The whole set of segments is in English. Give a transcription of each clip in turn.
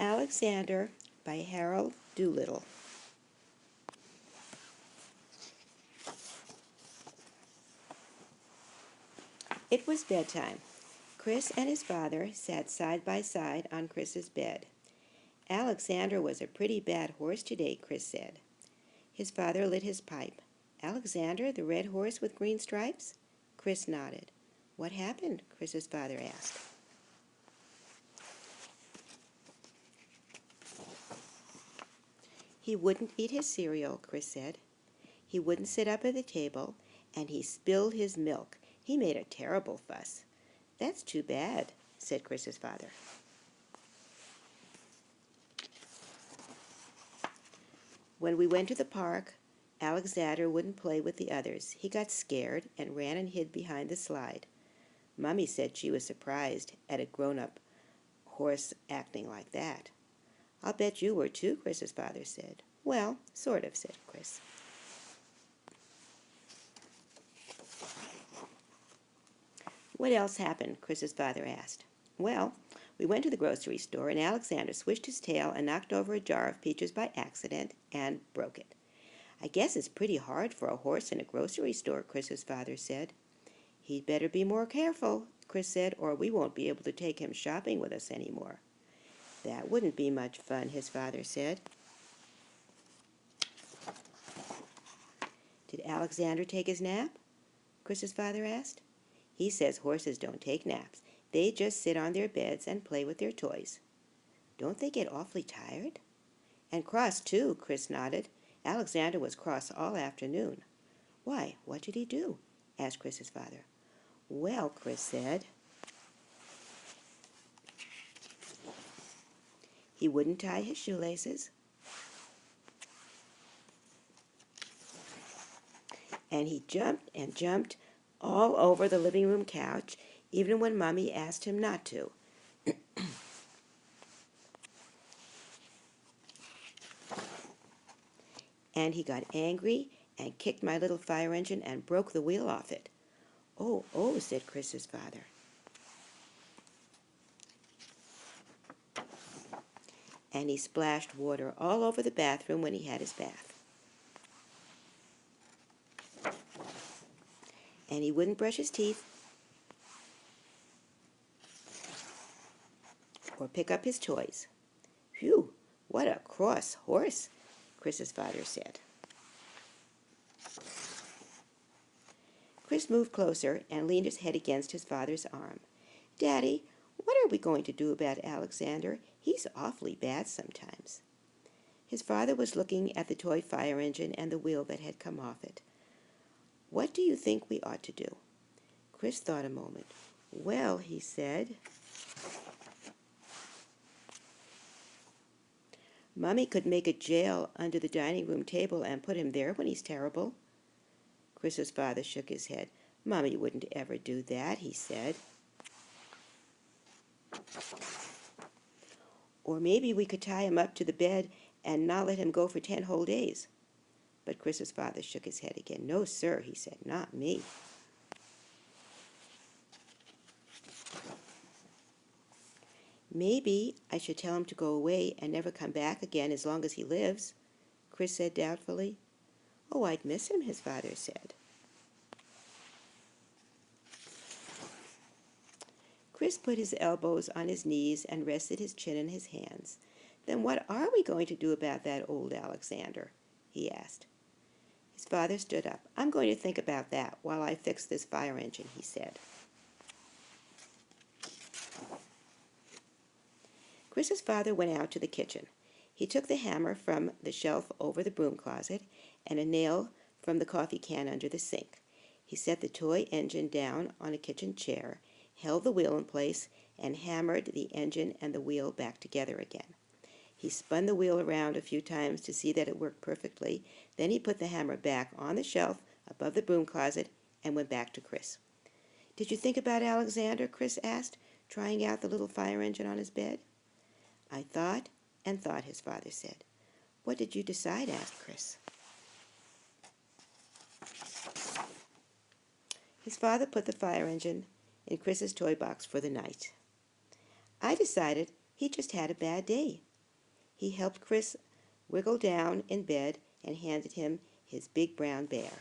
Alexander by Harold Littledale. It was bedtime. Chris and his father sat side by side on Chris's bed. Alexander was a pretty bad horse today, Chris said. His father lit his pipe. Alexander, the red horse with green stripes? Chris nodded. What happened? Chris's father asked. He wouldn't eat his cereal, Chris said. He wouldn't sit up at the table, and he spilled his milk. He made a terrible fuss. That's too bad, said Chris's father. When we went to the park, Alexander wouldn't play with the others. He got scared and ran and hid behind the slide. Mummy said she was surprised at a grown-up horse acting like that. I'll bet you were too, Chris's father said. Well, sort of, said Chris. What else happened? Chris's father asked. Well, we went to the grocery store, and Alexander swished his tail and knocked over a jar of peaches by accident and broke it. I guess it's pretty hard for a horse in a grocery store, Chris's father said. He'd better be more careful, Chris said, or we won't be able to take him shopping with us anymore. That wouldn't be much fun, his father said. Did Alexander take his nap? Chris's father asked. He says horses don't take naps. They just sit on their beds and play with their toys. Don't they get awfully tired? And cross, too, Chris nodded. Alexander was cross all afternoon. Why, what did he do? Asked Chris's father. Well, Chris said, he wouldn't tie his shoelaces, and he jumped and jumped all over the living room couch, even when Mommy asked him not to. And he got angry and kicked my little fire engine and broke the wheel off it. Oh, oh, said Chris's father. And he splashed water all over the bathroom when he had his bath. And he wouldn't brush his teeth or pick up his toys. Phew, what a cross horse, Chris's father said. Chris moved closer and leaned his head against his father's arm. Daddy, what are we going to do about Alexander? He's awfully bad sometimes. His father was looking at the toy fire engine and the wheel that had come off it. What do you think we ought to do? Chris thought a moment. Well, he said, Mommy could make a jail under the dining room table and put him there when he's terrible. Chris's father shook his head. Mommy wouldn't ever do that, he said. Or maybe we could tie him up to the bed and not let him go for 10 whole days. But Chris's father shook his head again. No, sir, he said, not me. Maybe I should tell him to go away and never come back again as long as he lives, Chris said doubtfully. Oh, I'd miss him, his father said. Chris put his elbows on his knees and rested his chin in his hands. Then what are we going to do about that old Alexander? He asked. His father stood up. I'm going to think about that while I fix this fire engine, he said. Chris's father went out to the kitchen. He took the hammer from the shelf over the broom closet and a nail from the coffee can under the sink. He set the toy engine down on a kitchen chair, held the wheel in place, and hammered the engine and the wheel back together again. He spun the wheel around a few times to see that it worked perfectly. Then he put the hammer back on the shelf above the broom closet and went back to Chris. Did you think about Alexander? Chris asked, trying out the little fire engine on his bed. I thought and thought, his father said. What did you decide? Asked Chris. His father put the fire engine in Chris's toy box for the night. I decided he just had a bad day, He helped Chris wiggle down in bed and handed him his big brown bear.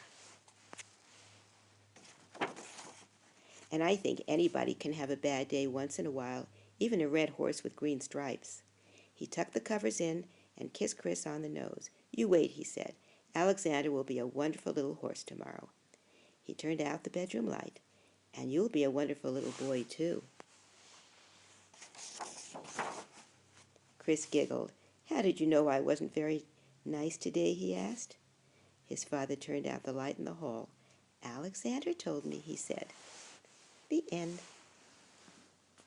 And I think anybody can have a bad day once in a while, even a red horse with green stripes. He tucked the covers in and kissed Chris on the nose. "You wait," he said. "Alexander will be a wonderful little horse tomorrow." He turned out the bedroom light. "And you'll be a wonderful little boy, too." Chris giggled. "How did you know I wasn't very nice today?" he asked. His father turned out the light in the hall. "Alexander told me," he said. The end.